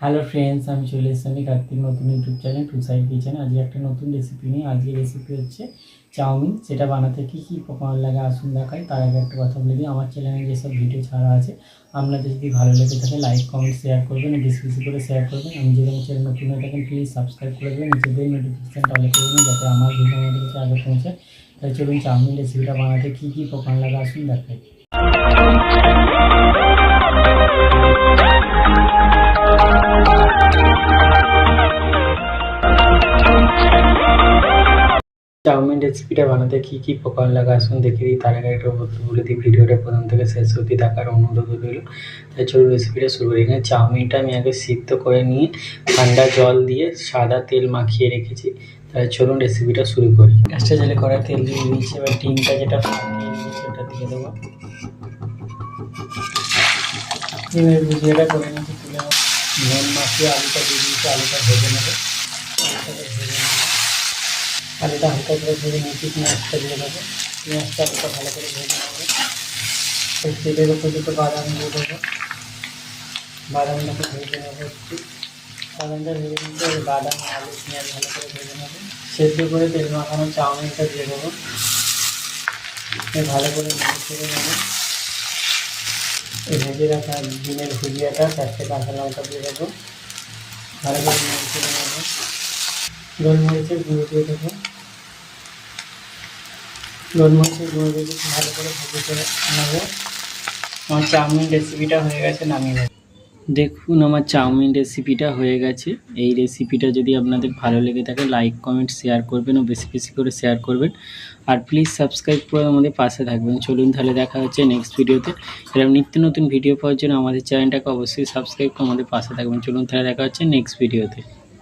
Hello friends, আমি চলে এসেছি আমি কার্তিক নতুন YouTube channel to side kitchen. আজকে একটা নতুন রেসিপি নিয়ে। আজকে রেসিপি হচ্ছে চাউমিন। সেটা বানাতে কী কী উপকরণ লাগে আসুন দেখাই। তার আগে একটা কথা বলে দিই, আমার চ্যানেলে যেসব ভিডিও ছাড়া আছে আপনাদের যদি ভালো লেগে থাকে লাইক কমেন্ট শেয়ার করবেন, বেশি বেশি করে শেয়ার করবেন। আমি যদি আমার চ্যানেল নতুন হয়ে থাকেন প্লিজ সাবস্ক্রাইব করে দেবেন, নিজেদের নোটিফিকেশানটা অল করে দেবেন যাতে আমার ভিডিও আমাদের কাছে আগে পৌঁছায়। তাই চলুন চাউমিন রেসিপিটা বানাতে কী কী উপকরণ লাগে আসুন দেখাই। চাউমিন রেসিপিটা বানাতে কী কী উপকরণ লাগে আসুন দেখে দিই। তার আগে একটা বলে দিই, ভিডিওটা প্রথম থেকে শেষ অবধি দেখার অনুরোধ রইল। তাই চলুন রেসিপিটা শুরু করি। এখানে চাউমিনটা আমি আগে সিদ্ধ করে নিয়ে ঠান্ডা জল দিয়ে সাদা তেল মাখিয়ে রেখেছি। তাই চলুন রেসিপিটা শুরু করি। গ্যাসটা জ্বালে কড়াই তেল দিয়ে দিয়েছি। এবার ডিমটা যেটা ফাটিয়ে নিয়েছি ওটা দিয়ে দেবো। ডিমের ভুজিয়াটা করে নিয়েছি, তুলে নুন মাখিয়ে আলুটা দিয়ে দিয়েছি। আলুটা ভেজে নেবো। আলুটা হালকা করে ভেজে নিয়েছি। পেঁয়াজটা দিয়ে দেবো। পেঁয়াজটা হালকা ভালো করে ভেজে নেবো। এই তেলের উপর দুটো বাদাম দিয়ে দেবো। বাদামটাকে ভেজে নেবো একটু। বাদামটা ভেজে নিতে বাদাম আলু পেঁয়াজ ভালো করে ভেজে নেবো। সেদ্ধ করে তেল মাখানো চাউমিনটা দিয়ে দেবো। ভালো করে নেড়ে চেড়ে নেবো। এই ভেজে রাখা ডিমের ভুজিয়াটা 4টে কাঁচা লঙ্কা দিয়ে দেবো। ভালো করে নেড়ে চেড়ে নেবো। গোলমরিচের গুঁড়ো দিয়ে দেবো। গোলমরিচের গুঁড়ো দিয়ে ভালো করে ভেজে করে নেবো। আমার চাউমিন রেসিপিটা হয়ে গেছে, নামিয়ে নেব। দেখুন আমার চাউমিন রেসিপিটা হয়ে গেছে। এই রেসিপিটা যদি আপনাদের ভালো লেগে থাকে লাইক কমেন্ট শেয়ার করবেন ও বেশি বেশি করে শেয়ার করবেন। আর প্লিজ সাবস্ক্রাইব করে আমাদের পাশে থাকবেন। চলুন তাহলে দেখা হচ্ছে নেক্সট ভিডিওতে। এরকম নিত্য নতুন ভিডিও পাওয়ার জন্য আমাদের চ্যানেলটাকে অবশ্যই সাবস্ক্রাইব করে আমাদের পাশে থাকবেন। চলুন তাহলে দেখা হচ্ছে নেক্সট ভিডিওতে।